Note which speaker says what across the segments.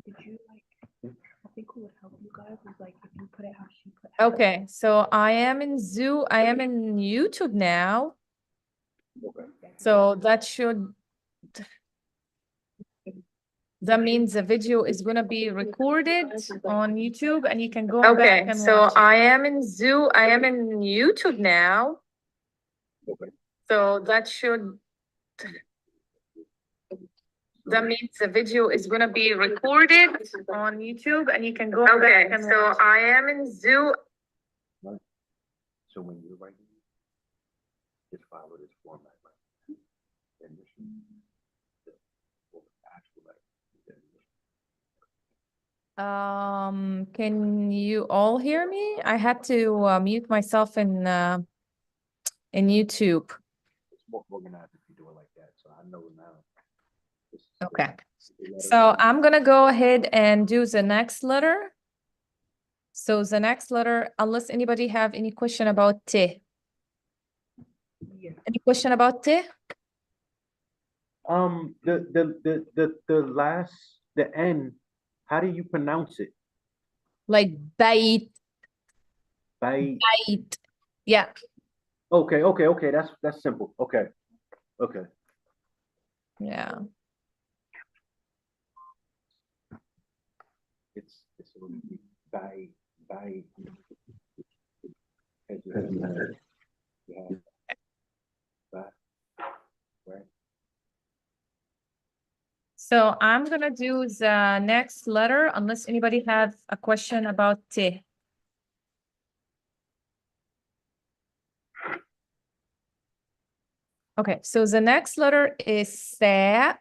Speaker 1: Did you I think what would help you guys is if you put it how she put it.
Speaker 2: Okay, so I am in YouTube now. So that means the video is gonna be recorded on YouTube and you can go back and watch it. I am in YouTube now. So that means the video is gonna be recorded on YouTube and you can go back and watch it. I am in
Speaker 3: So when you're writing, just follow this format, right? And this is the actual letter.
Speaker 2: Can you all hear me? I had to mute myself in YouTube.
Speaker 3: It's more organized if you do it like that. So I know now.
Speaker 2: Okay. So I'm gonna go ahead and do the next letter. So the next letter, unless anybody have any question about T.
Speaker 1: Yeah.
Speaker 2: Any question about T?
Speaker 3: The N, how do you pronounce it?
Speaker 2: Like bait.
Speaker 3: Bait.
Speaker 2: Bait. Yeah.
Speaker 3: Okay. That's simple. Okay.
Speaker 2: Yeah.
Speaker 3: It's a little bit bait. Right.
Speaker 2: So I'm gonna do the next letter unless anybody have a question about T. Okay, so the next letter is Sa.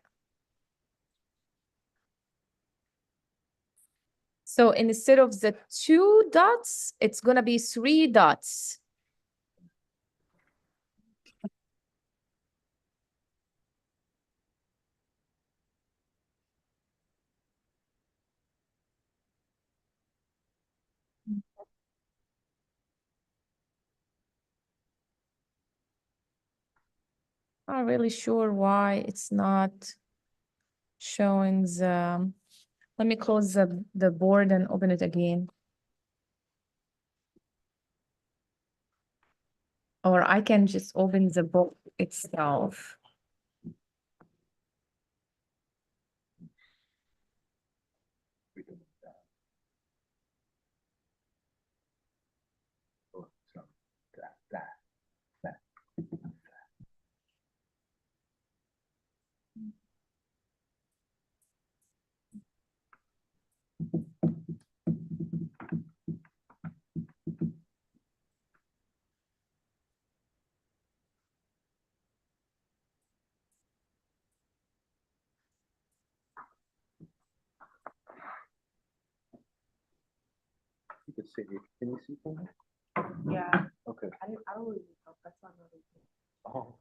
Speaker 2: So instead of the 2 dots, it's gonna be 3 dots. Not really sure why it's not showing the. Let me close the board and open it again. Or I can just open the book itself.
Speaker 3: You can see it. Can you see from there?
Speaker 1: Yeah.
Speaker 3: Okay.
Speaker 1: I don't really know. That's not really good.
Speaker 3: Oh.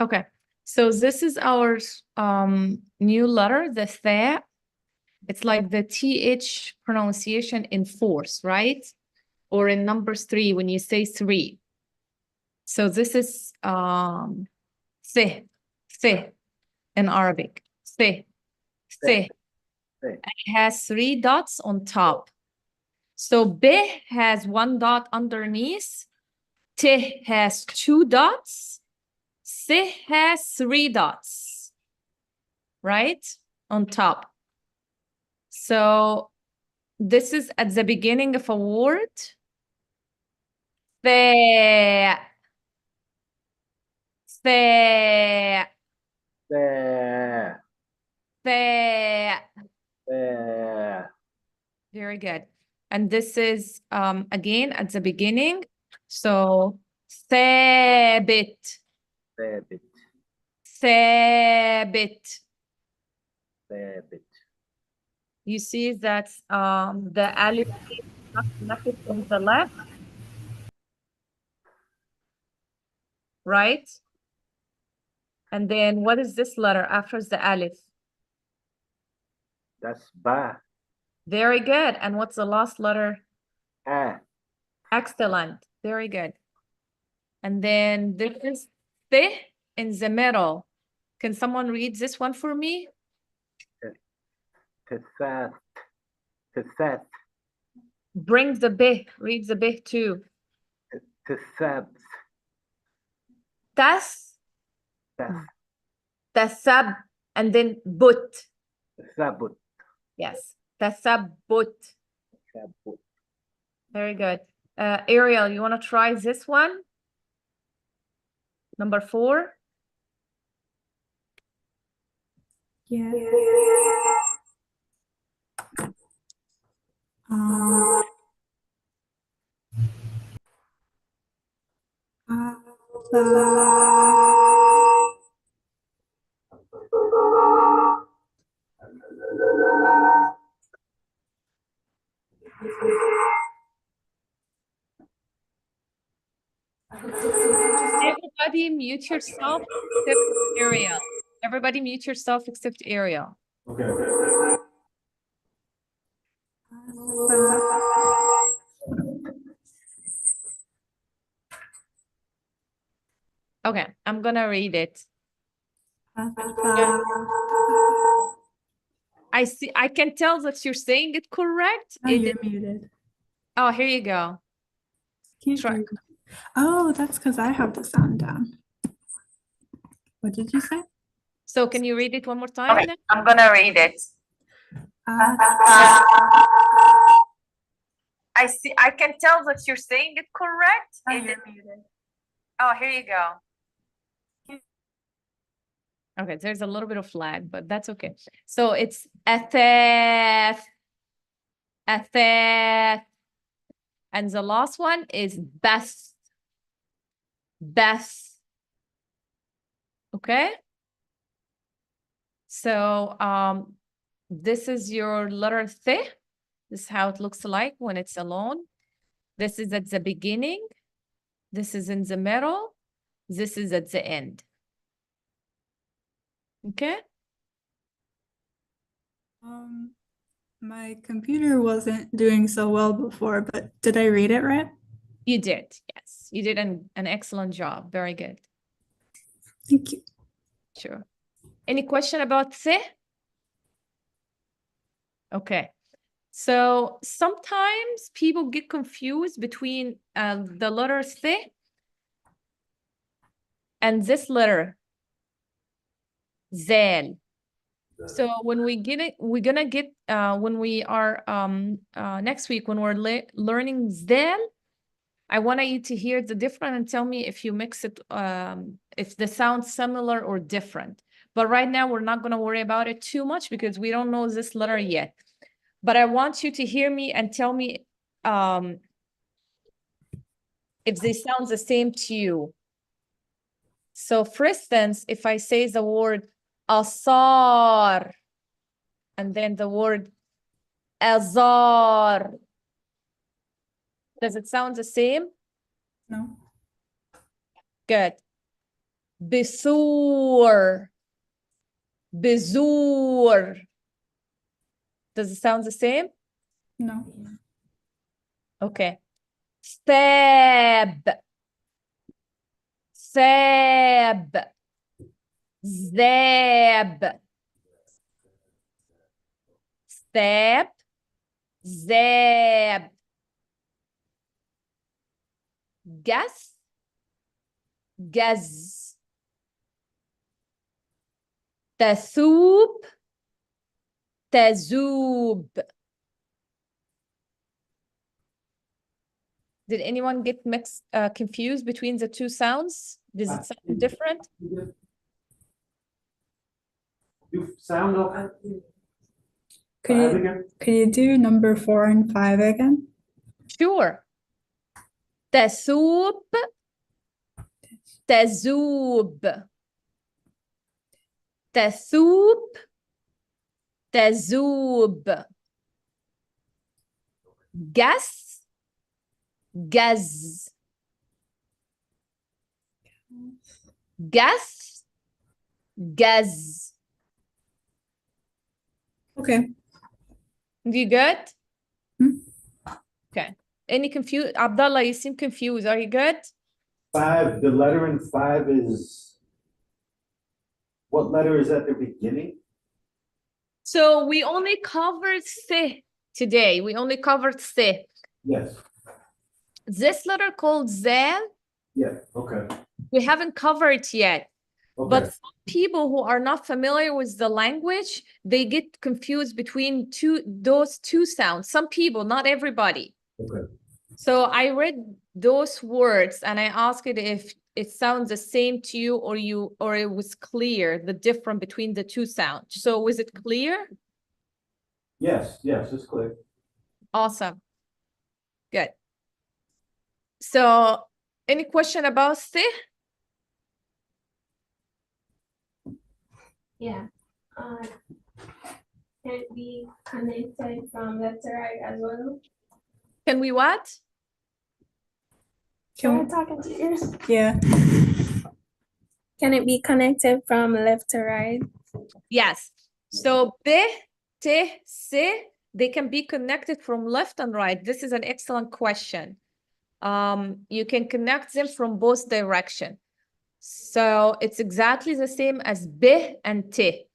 Speaker 2: Okay, so this is our new letter, the Tha. It's like the TH pronunciation in fourths, right? Or in numbers 3 when you say 3. So this is Th in Arabic. Th. It has 3 dots on top. So B has 1 dot underneath. T has 2 dots. S has 3 dots, right? On top. So this is at the beginning of a word. There. There.
Speaker 3: There.
Speaker 2: There.
Speaker 3: There.
Speaker 2: Very good. And this is again at the beginning. So ثابت.
Speaker 3: ثابت.
Speaker 2: ثابت.
Speaker 3: ثابت.
Speaker 2: You see that the alif is not connected on the left, right? And then what is this letter after the alif?
Speaker 3: That's ba.
Speaker 2: Very good. And what's the last letter?
Speaker 3: Ah.
Speaker 2: Excellent. Very good. And then this is th in the middle. Can someone read this one for me?
Speaker 3: Tesat. Tesat.
Speaker 2: Bring the bih. Read the bih too.
Speaker 3: Tesab.
Speaker 2: Tas,
Speaker 3: Tas.
Speaker 2: tasab, and then but.
Speaker 3: Sabut.
Speaker 2: Yes. Tasabut.
Speaker 3: Sabut.
Speaker 2: Very good. Ariel, you want to try this one? Number 4.
Speaker 1: Yeah.
Speaker 2: Everybody mute yourself except Ariel. Everybody mute yourself except Ariel. Okay, I'm gonna read it. I see. I can tell that you're saying it correct.
Speaker 1: Oh, you're muted.
Speaker 2: Oh, here you go.
Speaker 1: Can't
Speaker 2: Try.
Speaker 1: hear you. Oh, that's because I have the sound down. What did you say?
Speaker 2: So can you read it one more time?
Speaker 4: Okay, I'm gonna read it. I see. I can tell that you're saying it correct. Oh, here you go.
Speaker 2: Okay, there's a little bit of lag, but that's okay. So it's atheth, atheth, and the last one is best, best. Okay. So this is your letter th. This is how it looks like when it's alone. This is at the beginning. This is in the middle. This is at the end. Okay.
Speaker 1: My computer wasn't doing so well before, but did I read it right?
Speaker 2: You did. Yes, you did an excellent job. Very good.
Speaker 1: Thank you.
Speaker 2: Sure. Any question about th? Okay. So sometimes people get confused between the letter th and this letter zal. So when we get it, we're gonna get when we are next week when we're learning zal, I want you to hear the difference and tell me if you mix it, if the sound's similar or different. But right now we're not gonna worry about it too much because we don't know this letter yet. But I want you to hear me and tell me if they sound the same to you. So for instance, if I say the word asar and then the word azar, does it sound the same?
Speaker 1: No.
Speaker 2: Good. Bisur, bizur. Does it sound the same?
Speaker 1: No.
Speaker 2: Okay. Stab, sab, zab, stab, zab. Gas, gaz. Tasoob, tazoob. Did anyone get mixed, confused between the two sounds? Does it sound different?
Speaker 5: You sound okay.
Speaker 1: Could you do number 4 and 5 again?
Speaker 2: Sure. Tasoob, tazoob. Tasoob, tazoob. Gas, gaz. Gas, Gaz.
Speaker 1: Okay.
Speaker 2: You good?
Speaker 1: Hmm.
Speaker 2: Okay. Any confused? Abdullah, you seem confused. Are you good?
Speaker 5: 5, the letter in 5 is, what letter is at the beginning?
Speaker 2: So we only covered se today. We only covered se.
Speaker 5: Yes,
Speaker 2: This letter called zal,
Speaker 5: yeah, okay,
Speaker 2: we haven't covered yet. But
Speaker 5: okay,
Speaker 2: some people who are not familiar with the language, they get confused between those two sounds. Some people, not everybody.
Speaker 5: okay.
Speaker 2: So I read those words and I asked it if it sounds the same to you or it was clear the difference between the two sounds. So was it clear?
Speaker 5: Yes, it's clear.
Speaker 2: Awesome. Good. So any question about se?
Speaker 6: Yeah. Can it be connected from left to right as well?
Speaker 2: Can we what?
Speaker 6: Am I talking to you?
Speaker 1: Yeah.
Speaker 6: Can it be connected from left to right?
Speaker 2: Yes. So be, te, se, they can be connected from left and right. This is an excellent question. You can connect them from both direction. So it's exactly the same as be and te,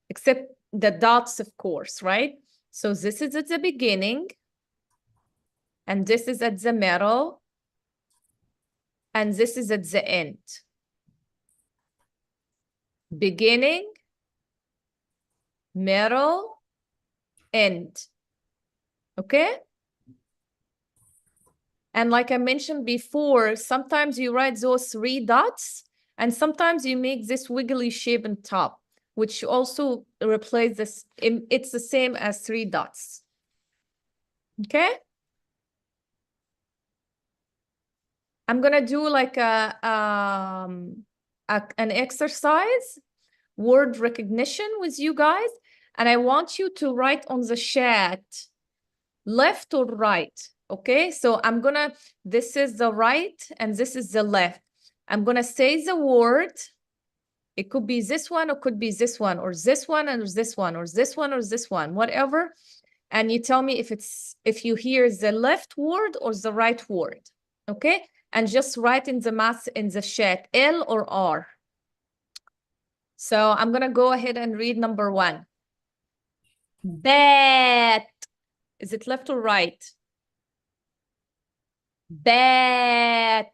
Speaker 2: except the dots, of course, right? So this is at the beginning, and this is at the middle, and this is at the end. Beginning, middle, end. Okay? And like I mentioned before, sometimes you write those 3 dots, and sometimes you make this wiggly shape on top, which also replace this. It's the same as 3 dots. Okay? I'm gonna do like an exercise, word recognition with you guys, and I want you to write on the chat, left or right. Okay, so this is the right and this is the left. I'm gonna say the word. It could be this one, or could be this one, or this one, and this one, or this one, or this one, whatever. And you tell me if you hear the left word or the right word. Okay, and just write in the chat, L or R. So I'm gonna go ahead and read number 1. Bat. Is it left or right? Bat.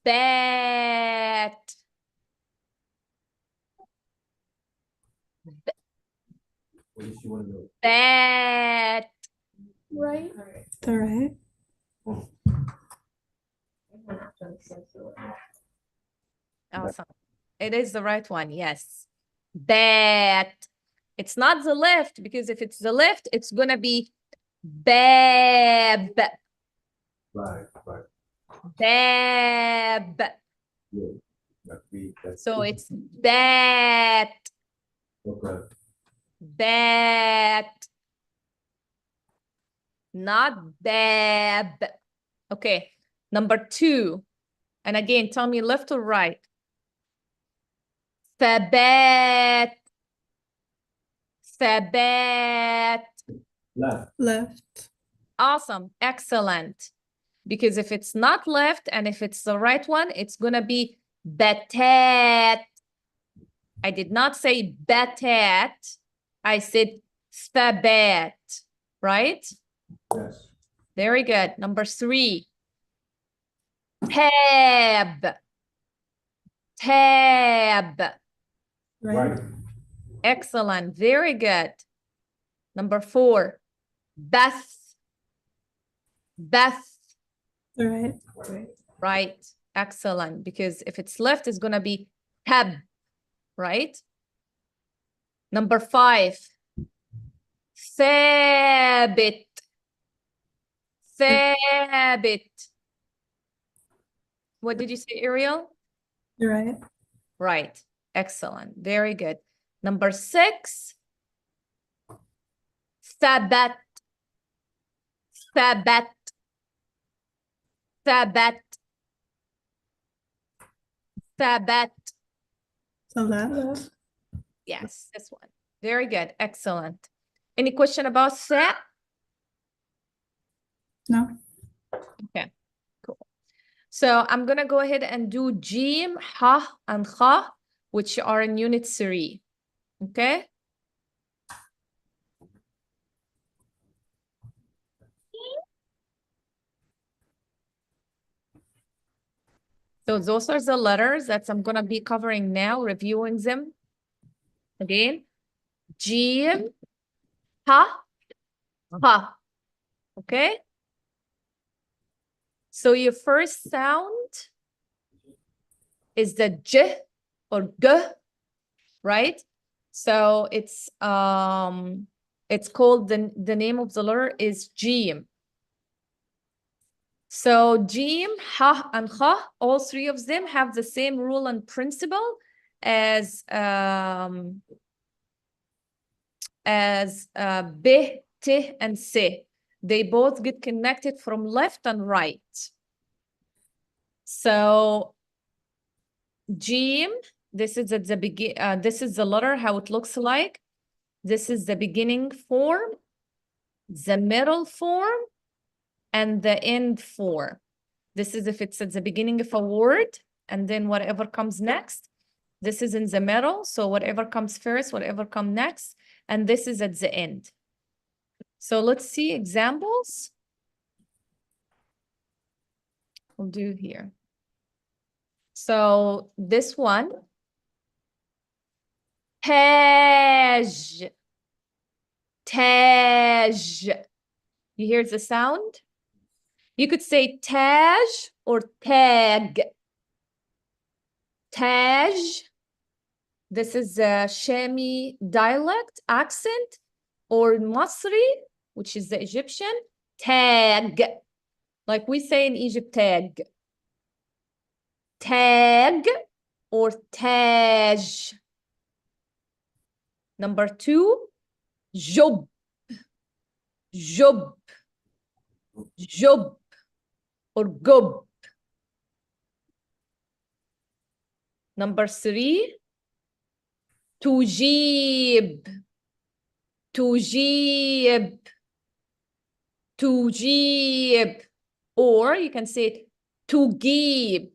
Speaker 2: Bat.
Speaker 5: What does she want to know?
Speaker 2: Bat.
Speaker 6: Right.
Speaker 1: The right.
Speaker 2: Awesome. It is the right one, yes. Bat. It's not the left, because if it's the left, it's gonna be bab.
Speaker 5: Right.
Speaker 2: Bab.
Speaker 5: Yeah. That's
Speaker 2: So it's bat.
Speaker 5: okay.
Speaker 2: Bat. Not bab. Okay. Number 2. And again, tell me left or right. Thabat. Thabat.
Speaker 1: Left.
Speaker 2: Awesome. Excellent. Because if it's not left and if it's the right one, it's going to be batat. I did not say batat. I said thabat. Right?
Speaker 5: Yes.
Speaker 2: Very good. Number 3. Tab. Tab.
Speaker 5: Right.
Speaker 2: Excellent. Very good. Number 4. Bath. Bath.
Speaker 1: The right.
Speaker 2: Right. Excellent. Because if it's left, it's going to be tab. Right? Number 5. Thabit. Thabit. What did you say, Ariel?
Speaker 1: The right.
Speaker 2: Right. Excellent. Very good. Number 6. Thabat. Thabat. Thabat. ثبت.
Speaker 6: Salat.
Speaker 2: Yes, this one. Very good. Excellent. Any question about ثاء?
Speaker 6: No.
Speaker 2: Okay, cool. So I'm gonna go ahead and do جيم, ح, and خ, which are in unit 3. Okay? So those are the letters that I'm gonna be covering now, reviewing them again. جيم, ح, خ. Okay? So your first sound is the j or g, right? So it's called the name of the letter is jim. So jim, ha, and kha, all three of them have the same rule and principle as b, t, and se. They both get connected from left and right. So jim, this is at the begin. This is the letter, how it looks like. This is the beginning form, the middle form, and the end form. This is if it's at the beginning of a word, and then whatever comes next. This is in the middle, so whatever comes first, whatever comes next, and this is at the end. So let's see examples. We'll do here. So this one, Taj, Taj. You hear the sound? You could say Taj or tag. Taj. This is a Shami dialect accent, or Masri, which is the Egyptian, tag. Like we say in Egypt, tag. Tag or Taj. Number 2, Job. Job. Job or Gob. Number 3, Tujib. Tujib. Tujib. Or you can say it Tugib.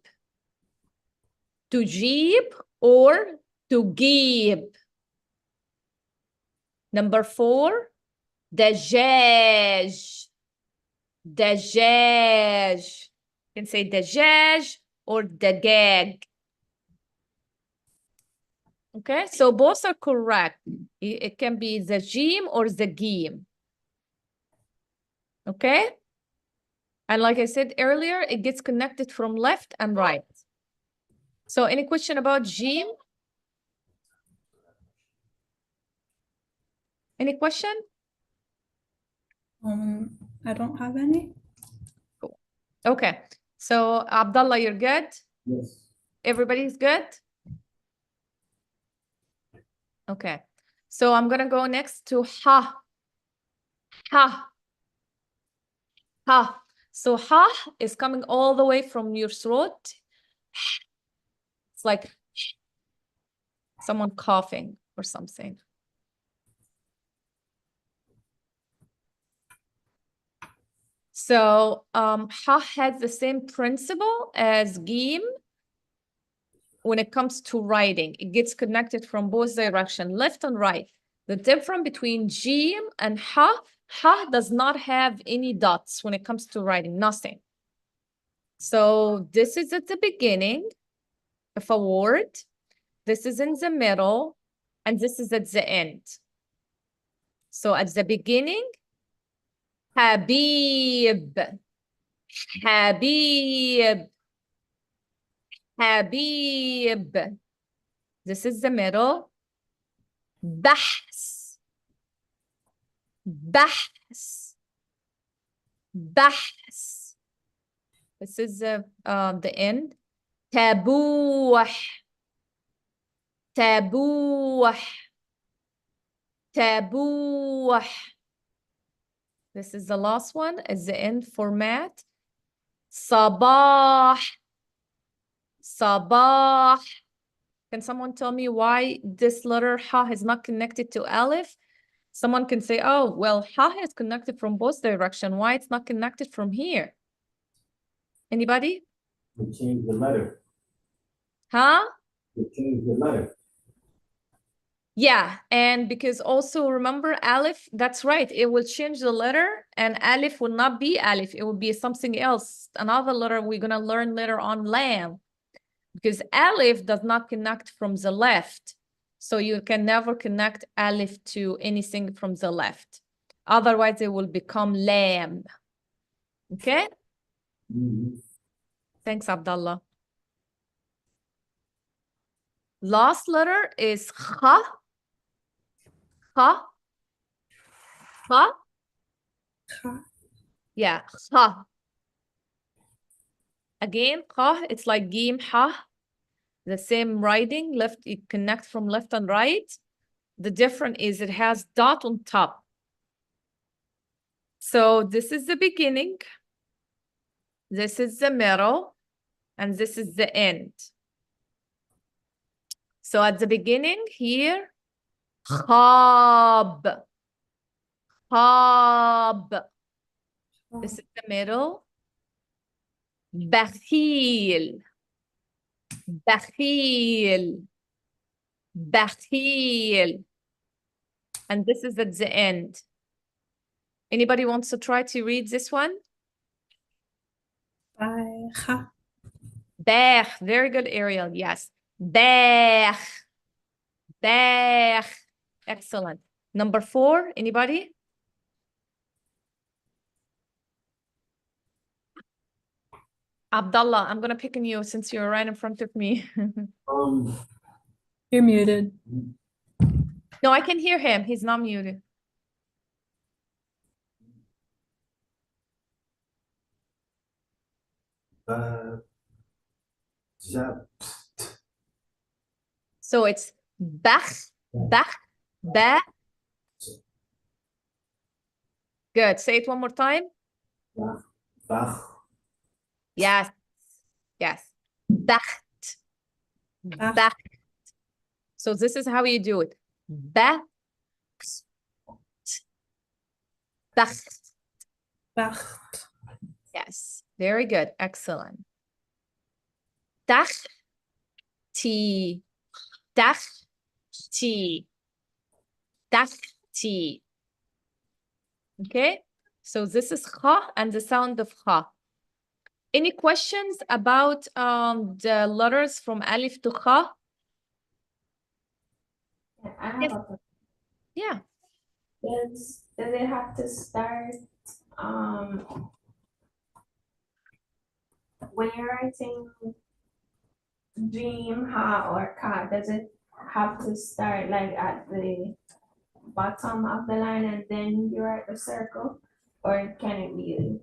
Speaker 2: Tujib or Tugib. Number 4, Dajaj. Dajaj. You can say Dajaj or Dagag. Okay, so both are correct. It can be the jim or the gim. Okay? And like I said earlier, it gets connected from left and right. So any question about jim? Any question?
Speaker 6: I don't have any.
Speaker 2: Cool. Okay, so Abdullah, you're good?
Speaker 5: Yes.
Speaker 2: Everybody's good? Okay, so I'm gonna go next to ha. Ha. Ha. So ha is coming all the way from your throat. It's like someone coughing or something. So ha has the same principle as gim when it comes to writing. It gets connected from both directions, left and right. The difference between jim and ha does not have any dots when it comes to writing, nothing. So this is at the beginning of a word. This is in the middle, and this is at the end. So at the beginning, Habib, Habib, Habib. This is the middle. Bahs, Bahs, Bahs. This is the end. Tabuh, Tabuh, Tabuh. This is the last one, is the end format. Sabah, Sabah. Can someone tell me why this letter ha is not connected to alif? Someone can say, oh, well, ha is connected from both direction. Why it's not connected from here? Anybody?
Speaker 5: We changed the letter.
Speaker 2: Huh?
Speaker 5: We changed the letter.
Speaker 2: Yeah, and because also remember Aleph, that's right, it will change the letter and Aleph will not be Aleph, it will be something else. Another letter we're gonna learn later on, Lam, because Aleph does not connect from the left. So you can never connect Aleph to anything from the left. Otherwise it will become Lam. Okay?
Speaker 5: Mhm.
Speaker 2: Thanks, Abdullah. Last letter is Kha. Kha. Kha.
Speaker 6: Kha.
Speaker 2: Yeah, Kha. Again, Kha, it's like Gim, Ha. The same writing, left, it connects from left and right. The difference is it has dot on top. So this is the beginning. This is the middle. And this is the end. So at the beginning here, Khab. Khab. This is the middle. Bakhil. Bakhil. Bakhil. And this is at the end. Anybody wants to try to read this one?
Speaker 6: Kha.
Speaker 2: Bech. Very good, Ariel. Yes. Bech. Bech. Excellent. Number 4, anybody? Abdullah, I'm gonna pick on you since you're right in front of me.
Speaker 6: You're muted.
Speaker 2: No, I can hear him. He's not muted.
Speaker 5: Zap.
Speaker 2: So it's Bach, Bach, Ba. Good. Say it one more time.
Speaker 5: Bach.
Speaker 2: Yes. Yes. Bacht.
Speaker 6: Bacht.
Speaker 2: Bacht. So this is how you do it. Ba. Bacht.
Speaker 6: Bacht.
Speaker 2: Yes. Very good. Excellent. Dach. T. Dach. T. Dach. T. Okay. So this is kha and the sound of kha. Any questions about the letters from alif to kha?
Speaker 7: I have
Speaker 2: Yes.
Speaker 7: a question.
Speaker 2: Yeah.
Speaker 7: Does it have to start when you're writing dream ha or ka, does it have to start like at the bottom of the line and then you write the circle? Or can it be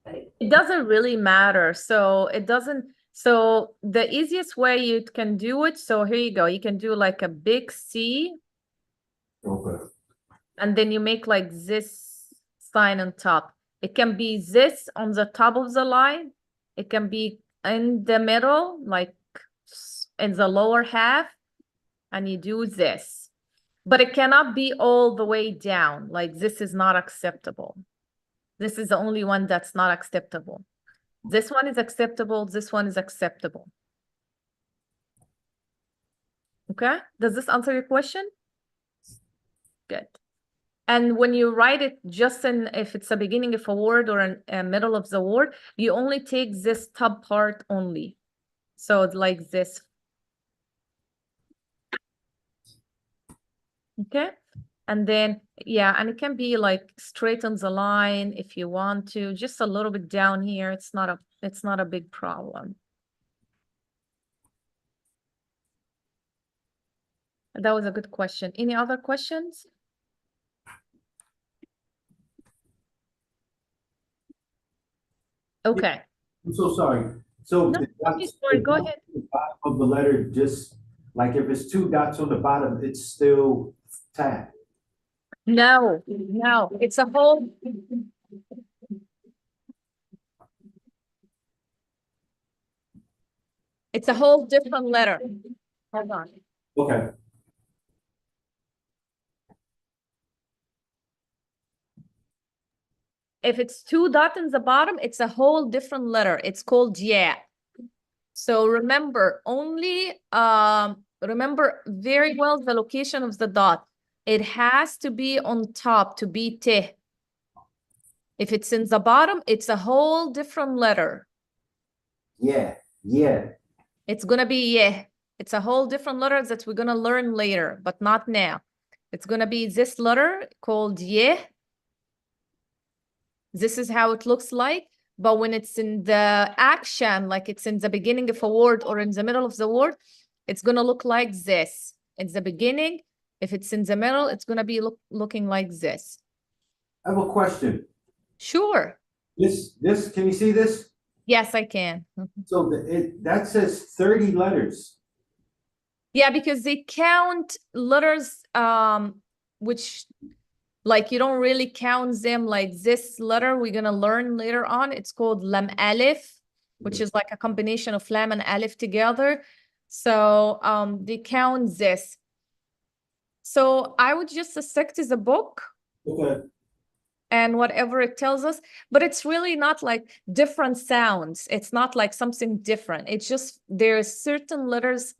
Speaker 7: like
Speaker 2: It doesn't really matter. So it doesn't. So the easiest way you can do it. So here you go. You can do like a big C.
Speaker 5: Okay.
Speaker 2: And then you make like this sign on top. It can be this on the top of the line. It can be in the middle, like in the lower half. And you do this. But it cannot be all the way down. Like this is not acceptable. This is the only one that's not acceptable. This one is acceptable. This one is acceptable. Okay? Does this answer your question? Good. And when you write it just in, if it's a beginning of a word or a middle of the word, you only take this top part only. So it's like this. Okay? And then, yeah, and it can be like straight on the line if you want to, just a little bit down here. It's not a big problem. That was a good question. Any other questions? Okay.
Speaker 5: I'm so sorry. So
Speaker 2: No,
Speaker 5: the
Speaker 2: don't be
Speaker 5: dots-
Speaker 2: sorry.
Speaker 5: the
Speaker 2: Go
Speaker 5: dots
Speaker 2: ahead.
Speaker 5: at the bottom of the letter, just like if it's 2 dots on the bottom, it's still tab.
Speaker 2: No, no, it's a whole. It's a whole different letter. Hold on.
Speaker 5: Okay.
Speaker 2: If it's two dots in the bottom, it's a whole different letter. It's called yeah. So remember remember very well the location of the dot. It has to be on top to be te. If it's in the bottom, it's a whole different letter.
Speaker 5: Yeah, yeah.
Speaker 2: It's gonna be yeah. It's a whole different letter that we're gonna learn later, but not now. It's gonna be this letter called yeah. This is how it looks like. But when it's in the action, like it's in the beginning of a word or in the middle of the word, it's gonna look like this. It's the beginning. If it's in the middle, it's gonna be looking like this.
Speaker 5: I have a question.
Speaker 2: Sure.
Speaker 5: This, can you see this?
Speaker 2: Yes, I can.
Speaker 5: So that says 30 letters.
Speaker 2: Yeah, because they count letters, which like you don't really count them like this letter we're gonna learn later on. It's called lam alif, which is like a combination of lam and alif together. So they count this. So I would just stick to the book
Speaker 5: Okay.
Speaker 2: and whatever it tells us, but it's really not like different sounds. It's not like something different. It's just there's certain letters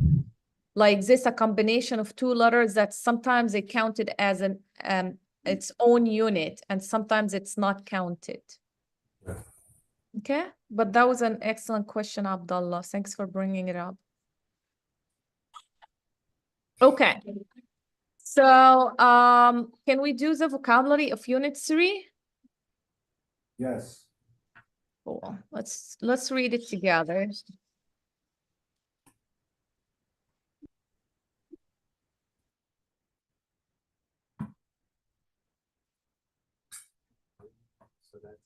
Speaker 2: like this, a combination of two letters that sometimes they counted as an its own unit, and sometimes it's not counted.
Speaker 5: Yeah.
Speaker 2: Okay, but that was an excellent question, Abdullah. Thanks for bringing it up. Okay, so can we do the vocabulary of unit 3?
Speaker 5: Yes.
Speaker 2: Cool. Let's read it together.
Speaker 3: So that's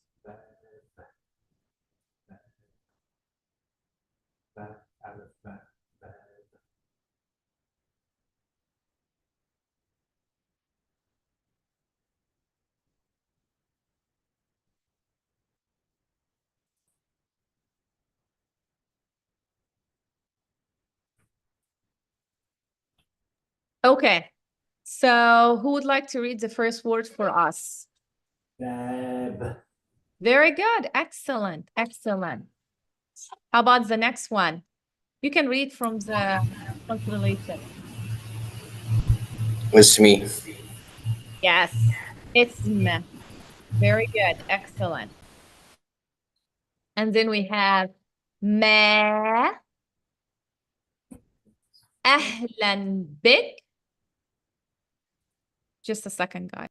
Speaker 3: bad, alif, bad.
Speaker 2: Okay, so who would like to read the first word for us?
Speaker 5: Bab.
Speaker 2: Very good. Excellent. Excellent. How about the next one? You can read from the translation.
Speaker 8: It's me.
Speaker 2: Yes. Ism. Very good. Excellent. And then we have ma. Ahlan bik. Just a second, guys.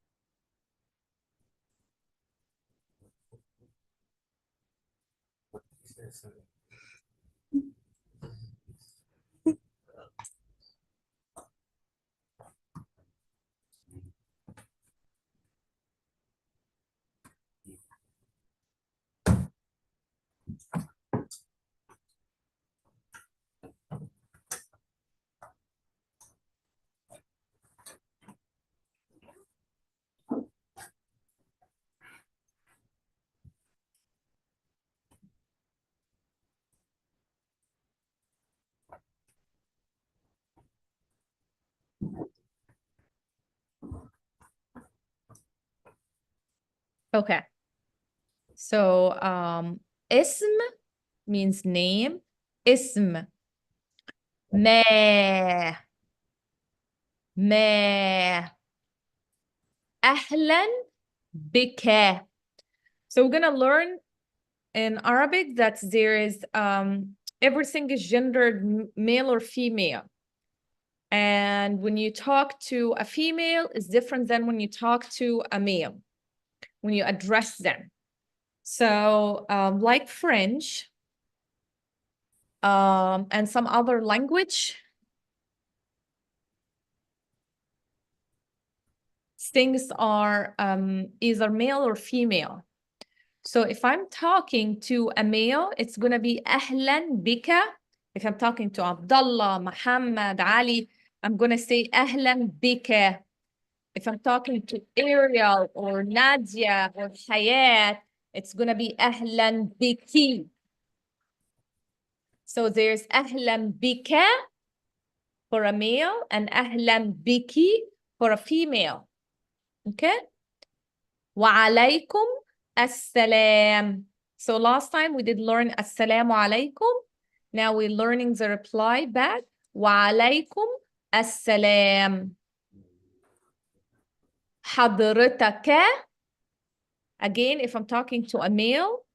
Speaker 2: Okay. So ism means name. Ism. Ma. Ma. Ahlan bika. So we're gonna learn in Arabic that there is everything is gendered male or female. And when you talk to a female, it's different than when you talk to a male, when you address them. So like French and some other language, things are either male or female. So if I'm talking to a male, it's going to be Ahlan bika. If I'm talking to Abdullah, Muhammad, Ali, I'm going to say Ahlan bika. If I'm talking to Ariel or Nadia or Hayat, it's going to be Ahlan biki. So there's أهلا بك for a male and أهلا بك for a female. Okay? وعليكم السلام. So last time we did learn السلام عليكم. Now we're learning the reply back. وعليكم السلام. حضرتك. Again, if I'm talking to a male,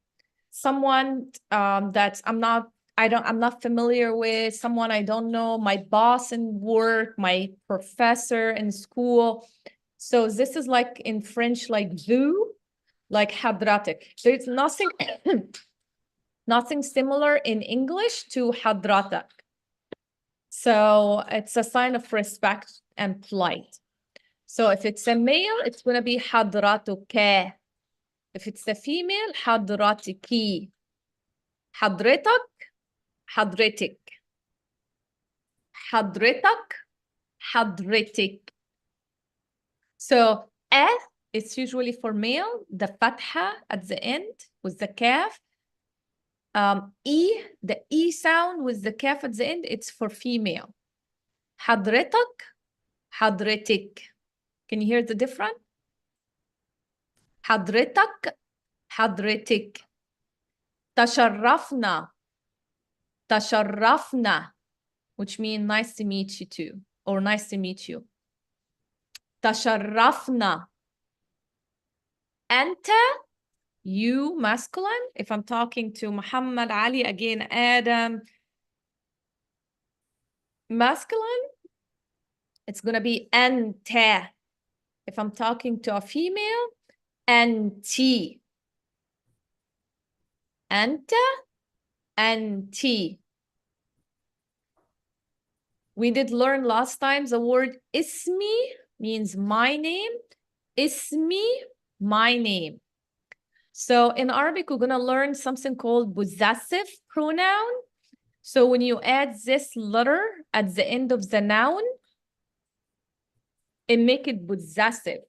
Speaker 2: someone that I'm not familiar with, someone I don't know, my boss in work, my professor in school. So this is like in French, like vous, like حضرتك. There's nothing, nothing similar in English to حضرتك. So it's a sign of respect and polite. So if it's a male, it's going to be حضرتك. If it's a female, حضرتكِ. حضرتك, حضرتك. حضرتك, حضرتك. So it's usually for male, the fatha at the end with the kaf. The E sound with the kaf at the end, it's for female. حضرتك, حضرتك. Can you hear the difference? حضرتك, حضرتك. تشرفنا, تشرفنا, which means nice to meet you too, or nice to meet you. تشرفنا. أنت, you, masculine. If I'm talking to Muhammad, Ali, again, Adam, masculine, it's going to be أنت. If I'm talking to a female, أنتِ. أنت, أنتِ. We did learn last time the word ismi means my name. Ismi, my name. So in Arabic, we're going to learn something called possessive pronoun. So when you add this letter at the end of the noun, it make it possessive.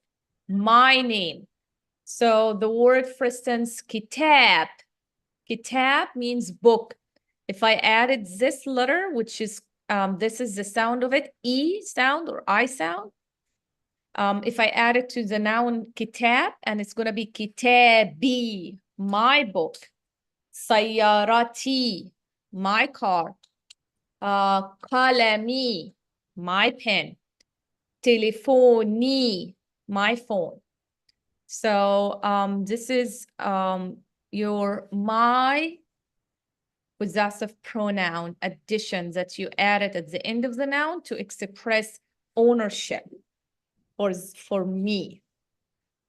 Speaker 2: My name. So the word, for instance, kitab. Kitab means book. If I added this letter, which is, this is the sound of it, E sound or I sound. If I add it to the noun kitab, and it's going to be kitabi, my book. Sayyarati, my car. Qalami, my pen. Telefoni, my phone. So this is your my possessive pronoun addition that you added at the end of the noun to express ownership, or for me,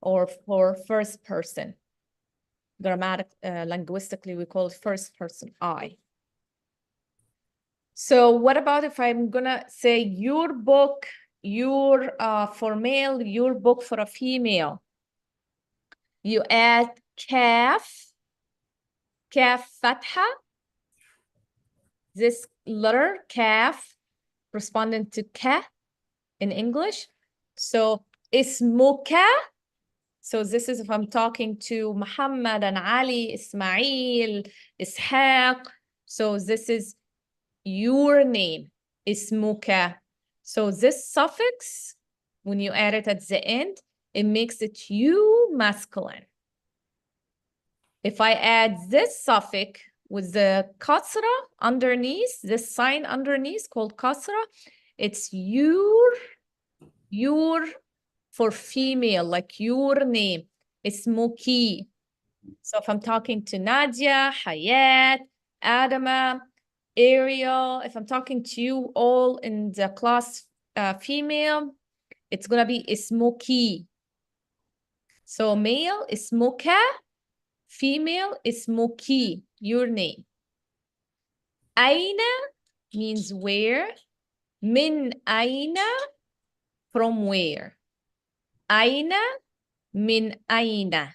Speaker 2: or for first person. Linguistically, we call it first person I. So what about if I'm gonna say your book, your for male, your book for a female? You add kaf, kaf fatha. This letter kaf corresponding to ka in English. So ismuka. So this is if I'm talking to Muhammad and Ali, Ismail, Ishaq. So this is your name, ismuka. So this suffix, when you add it at the end, it makes it you masculine. If I add this suffix with the kasra underneath, this sign underneath called kasra, it's your for female, like your name. Ismuki. So if I'm talking to Nadia, Hayat, Adama, Ariel, if I'm talking to you all in the class female, it's going to be ismuki. So male, ismuka. Female, ismuki, your name. Aina means where. Min aina, from where. Aina, min aina.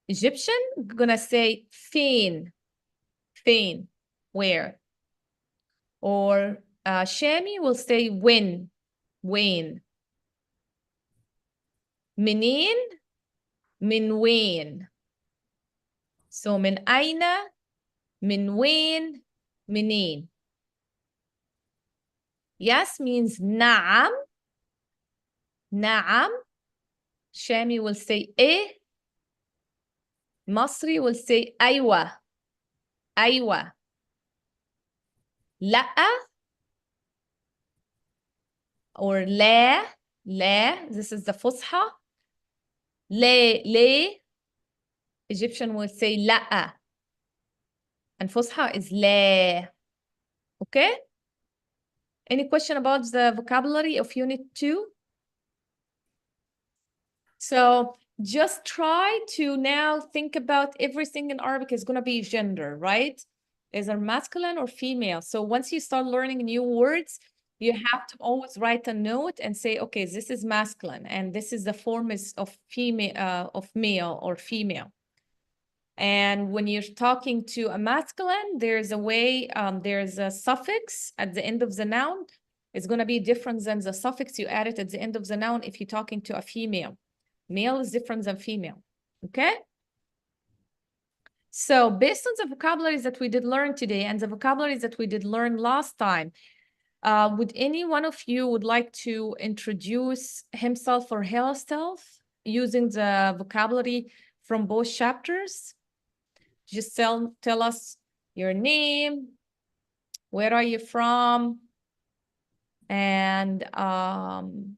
Speaker 2: Egyptian, gonna say fin, fin, where. Or Shami will say when, when. Minin, min when. So min aina, من وين منين. Yes means نعم. نعم. Shami will say إيه. Masri will say أيوة. أيوة. لأ or لا. لا. This is the فصحى. ليه. Egyptian will say لأ. And فصحى is لا. Okay? Any question about the vocabulary of Unit 2? So just try to now think about everything in Arabic is going to be gender, right? Is it masculine or female? So once you start learning new words, you have to always write a note and say, okay, this is masculine and this is the form is of female, of male or female. And when you're talking to a masculine, there's a way, there's a suffix at the end of the noun. It's going to be different than the suffix you added at the end of the noun if you're talking to a female. Male is different than female, okay? So based on the vocabularies that we did learn today and the vocabularies that we did learn last time, would any one of you would like to introduce himself or herself using the vocabulary from both chapters? Just tell us your name, where are you from, and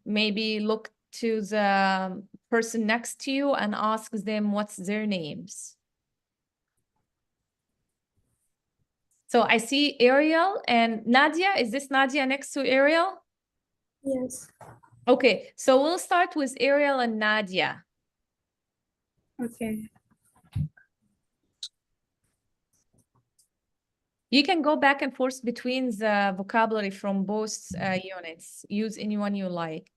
Speaker 2: maybe look to the person next to you and ask them what's their names. So I see Ariel and Nadia. Is this Nadia next to Ariel?
Speaker 6: Yes.
Speaker 2: Okay, so we'll start with Ariel and Nadia.
Speaker 6: Okay.
Speaker 2: You can go back and forth between the vocabulary from both units. Use anyone you like.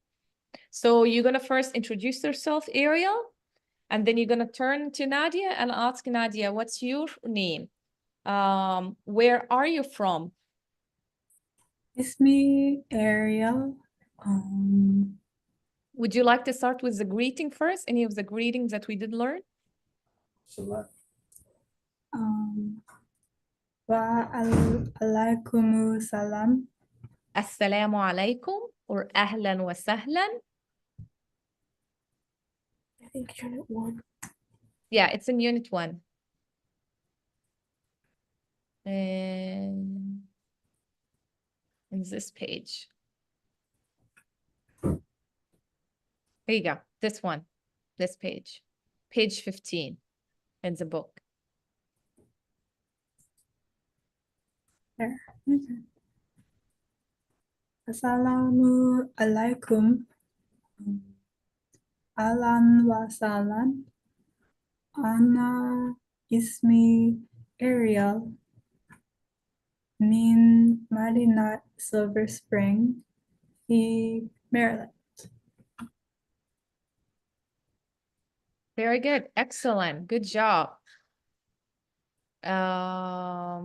Speaker 2: So you're going to first introduce yourself, Ariel, and then you're going to turn to Nadia and ask Nadia, what's your name? Where are you from?
Speaker 8: It's me, Ariel.
Speaker 2: Would you like to start with the greeting first? Any of the greetings that we did learn?
Speaker 8: Wa alaikum salam.
Speaker 2: Assalamu alaikum or ahlan wa sahlan.
Speaker 1: I think Unit 1.
Speaker 2: Yeah, it's in Unit 1. And in this page. There you go. This one. This page. Page 15 in the book.
Speaker 8: There. Okay. Assalamu alaikum. Ahlan wa sahlan. Ana ismi Ariel. Min Madinat Silver Spring, Maryland.
Speaker 2: Very good. Excellent. Good job. How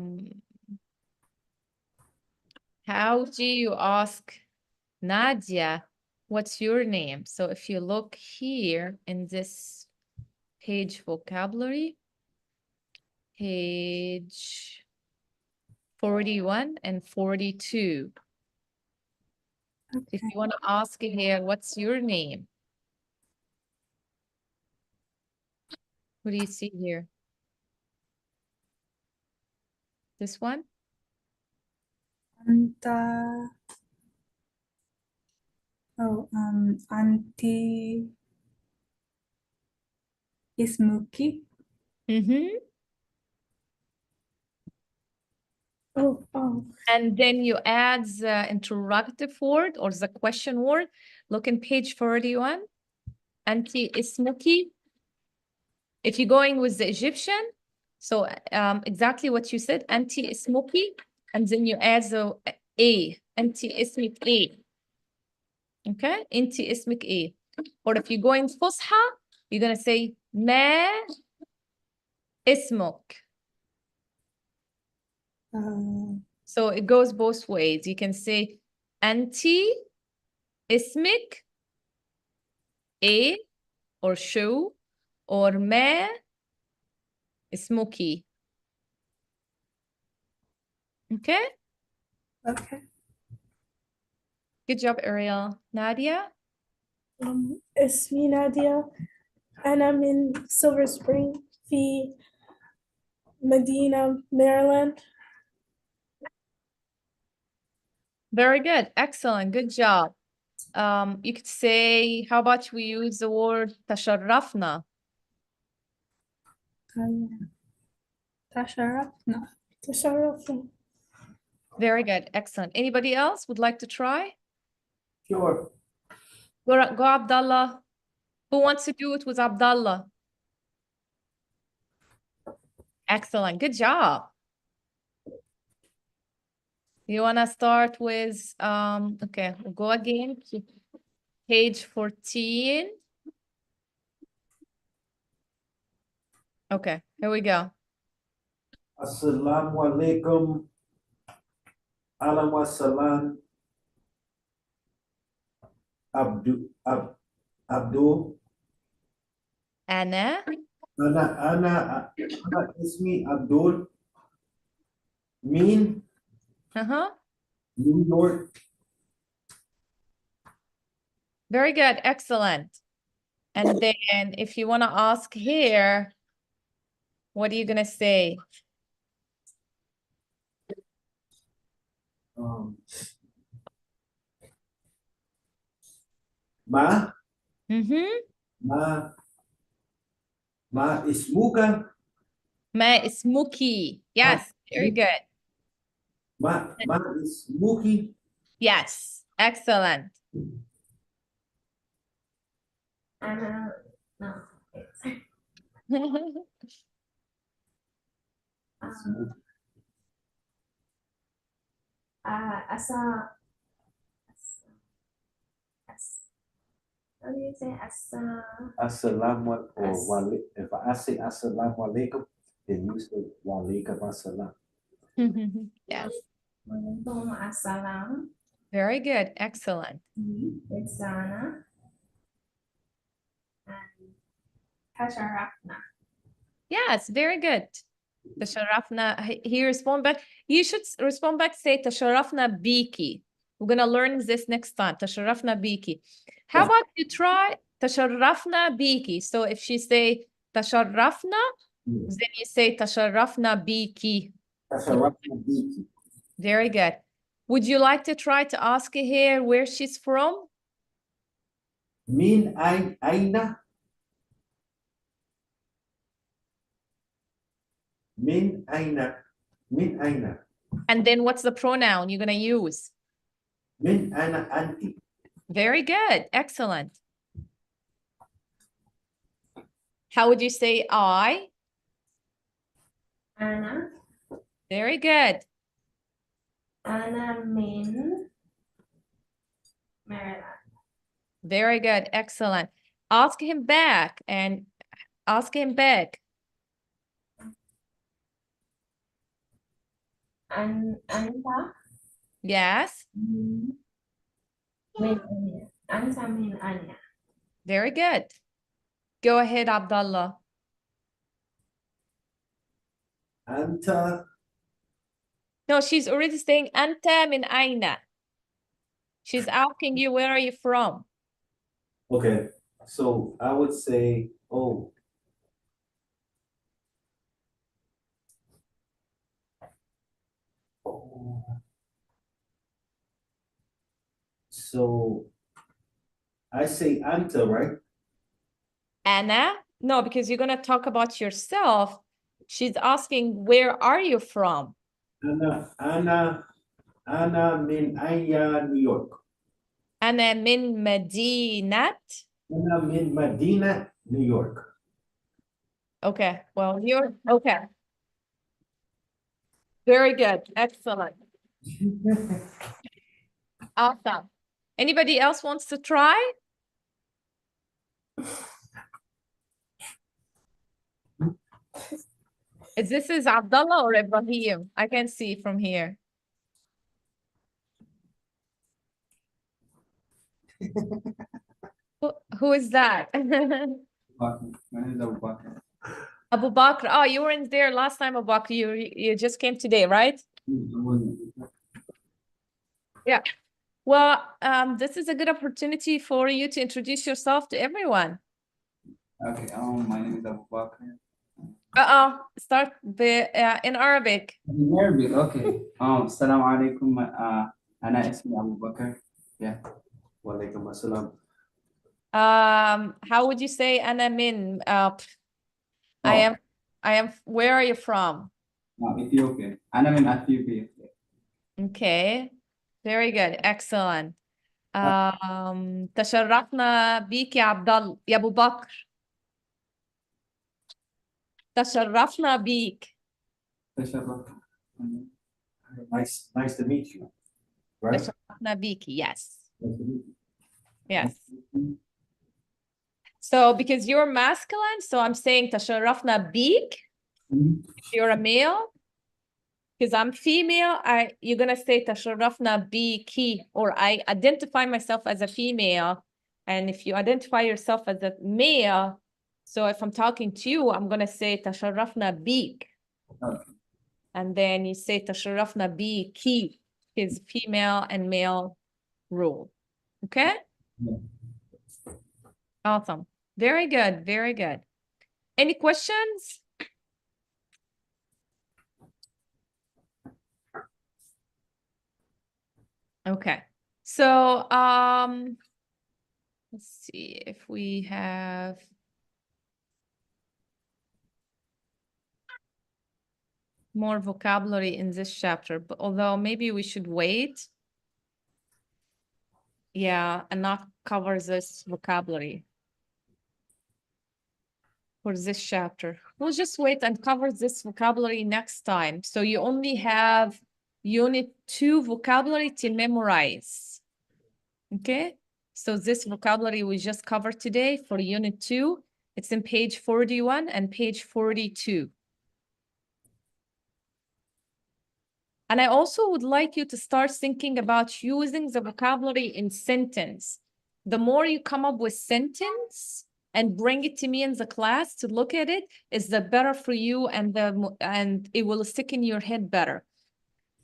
Speaker 2: do you ask Nadia, what's your name? So if you look here in this page vocabulary, page 41 and 42.
Speaker 8: Okay.
Speaker 2: If you want to ask here, what's your name? What do you see here? This one?
Speaker 8: Anta. Oh, Auntie Ismuki.
Speaker 2: Mm-hmm.
Speaker 6: Oh.
Speaker 2: And then you add the interrogative word or the question word. Look in page 41. Anti ismuki. If you're going with the Egyptian, so exactly what you said, anti ismuki, and then you add the a, anti ismik a. Okay, anti ismik a. Or if you're going fusha, you're gonna say ma ismuk. So it goes both ways. You can say anti ismik a or show or ma ismuki. Okay,
Speaker 6: Okay.
Speaker 2: good job, Ariel. Nadia?
Speaker 6: It's me, Nadia, and I'm in Silver Spring, Medina, Maryland.
Speaker 2: Very good. Excellent. Good job. You could say, how about we use the word تشرفنا?
Speaker 8: تشرفنا.
Speaker 6: تشرفنا.
Speaker 2: Very good. Excellent. Anybody else would like to try?
Speaker 5: Sure.
Speaker 2: Go Abdallah. Who wants to do it with Abdallah? Excellent. Good job. You want to start with, okay, we'll go again to page 14. Okay, here we go.
Speaker 5: Assalamu alaikum. Alam wassalam. Abdul.
Speaker 2: Anna.
Speaker 5: Ana ismi Abdul. Min,
Speaker 2: Uh-huh.
Speaker 5: New York.
Speaker 2: Very good. Excellent. And then if you want to ask here, what are you going to say?
Speaker 5: Ma
Speaker 2: Mm-hmm.
Speaker 5: Ma ismuka.
Speaker 2: Ma ismuki. Yes, very good.
Speaker 5: Ma ismuki.
Speaker 2: Yes, excellent.
Speaker 7: No. How do you say
Speaker 5: Assalamu or if I say assalamu alaikum, then you say wa alaikum assalam.
Speaker 2: Yes,
Speaker 7: assalam?
Speaker 2: very good. Excellent.
Speaker 7: It's Zana. And Tasharafna.
Speaker 2: Yes, very good. Tasharafna, he respond back. You should respond back, say Tasharafna biki. We're gonna learn this next time. Tasharafna biki. How about you try Tasharafna biki? So if she say Tasharafna, then you say Tasharafna biki.
Speaker 5: Tasharafna biki.
Speaker 2: Very good. Would you like to try to ask her here where she's from?
Speaker 5: Min aina. Min aina. Min aina.
Speaker 2: And then what's the pronoun you're gonna use?
Speaker 5: Min ana anti.
Speaker 2: Very good. Excellent. How would you say I?
Speaker 7: Anna.
Speaker 2: Very good.
Speaker 7: Anna min Maryland.
Speaker 2: Very good. Excellent. Ask him back and ask him back.
Speaker 7: Anta
Speaker 2: Yes.
Speaker 7: min Anya. Anta min Anya.
Speaker 2: Very good. Go ahead, Abdullah.
Speaker 5: Anta.
Speaker 2: No, she's already saying Anta min aina. She's asking you, where are you from?
Speaker 5: Okay, so I would say, oh. So I say Anta, right?
Speaker 2: Anna? No, because you're going to talk about yourself. She's asking, where are you from?
Speaker 5: Anna min Aya, New York.
Speaker 2: Anna min Madinat.
Speaker 5: Anna min Medina, New York.
Speaker 2: Okay, well, you're okay. Very good. Excellent. Awesome. Anybody else wants to try? This is Abdullah or Ibrahim? I can see from here. Who is that?
Speaker 9: My name is Abu Bakr.
Speaker 2: Abu Bakr. Oh, you weren't there last time, Abu Bakr. You just came today, right? Well, this is a good opportunity for you to introduce yourself to everyone.
Speaker 9: Okay, my name is Abu Bakr.
Speaker 2: Start in Arabic.
Speaker 9: In Arabic, okay. Assalamu alaikum. أنا اسمي أبو بكر. Yeah.
Speaker 3: Walaikum assalam.
Speaker 2: How would you say أنا من? I am, where are you from?
Speaker 9: Ethiopia. أنا من Ethiopia.
Speaker 2: Okay, very good, excellent. تشرفنا بيك يا عبد الله يا أبو بكر. تشرفنا بيك.
Speaker 9: تشرفت.
Speaker 5: Nice to meet you. Right?
Speaker 2: تشرفنا بيك, yes.
Speaker 5: Nice to meet you.
Speaker 2: Yes. So because you're masculine, so I'm saying تشرفنا بيك. If you're a male, because I'm female, you're gonna say تشرفنا بيكي, or I identify myself as a female. And if you identify yourself as a male, so if I'm talking to you, I'm gonna say تشرفنا بيك.
Speaker 9: Okay.
Speaker 2: And then you say تشرفنا بيكي, is female and male rule. Okay?
Speaker 9: Yeah.
Speaker 2: Awesome. Very good. Very good. Any questions? Okay. So, let's see if we have more vocabulary in this chapter, but although maybe we should wait. Yeah, and not cover this vocabulary for this chapter. We'll just wait and cover this vocabulary next time. So you only have Unit 2 vocabulary to memorize. Okay, so this vocabulary we just covered today for Unit 2, it's in page 41 and page 42. And I also would like you to start thinking about using the vocabulary in sentence. The more you come up with sentence and bring it to me in the class to look at it, is the better for you, and it will stick in your head better.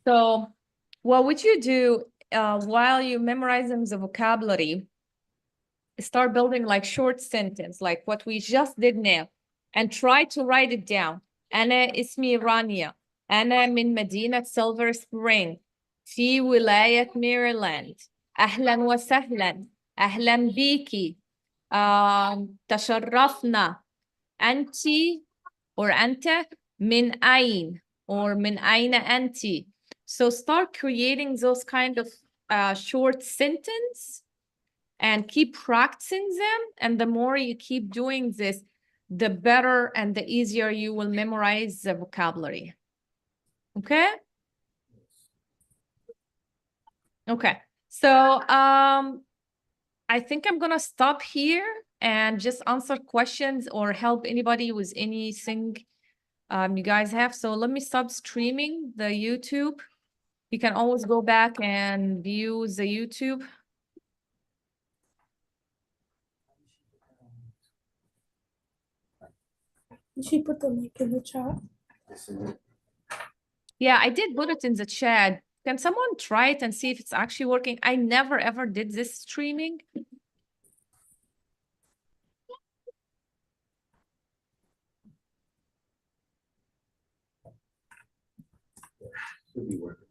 Speaker 2: So what would you do while you're memorizing the vocabulary? Start building like short sentence, like what we just did now, and try to write it down. أنا اسمي رانيا. أنا من مدينة سيلفر سبرينغ في ولاية ميريلاند. أهلا وسهلا. أهلا بيكي. تشرفنا. أنت or أنت من أين or من أين أنت. So start creating those kind of short sentence and keep practicing them. And the more you keep doing this, the better and the easier you will memorize the vocabulary. Okay? Okay. So I think I'm gonna stop here and just answer questions or help anybody with anything you guys have. So let me stop streaming the YouTube. You can always go back and view the YouTube.
Speaker 6: She put the link in the chat.
Speaker 2: Yeah, I did put it in the chat. Can someone try it and see if it's actually working? I never ever did this streaming.
Speaker 5: Should be working.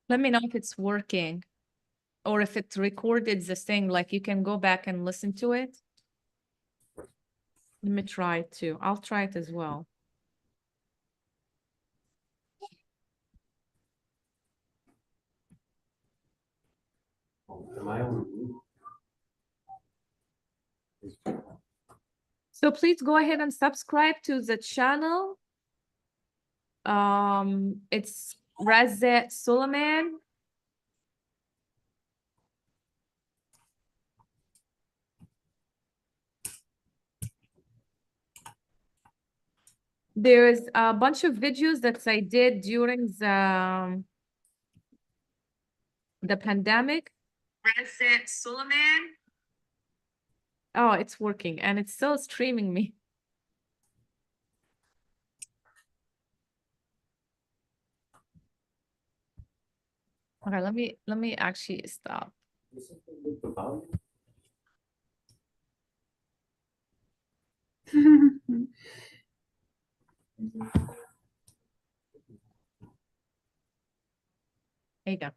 Speaker 2: Let me know if it's working or if it recorded the thing, like you can go back and listen to it. Let me try it too. I'll try it as well.
Speaker 5: Am I on?
Speaker 2: So please go ahead and subscribe to the channel. It's Razet Suleiman. There's a bunch of videos that I did during the pandemic. Razet Suleiman. Oh, it's working and it's still streaming me. Okay, let me actually stop. There you go.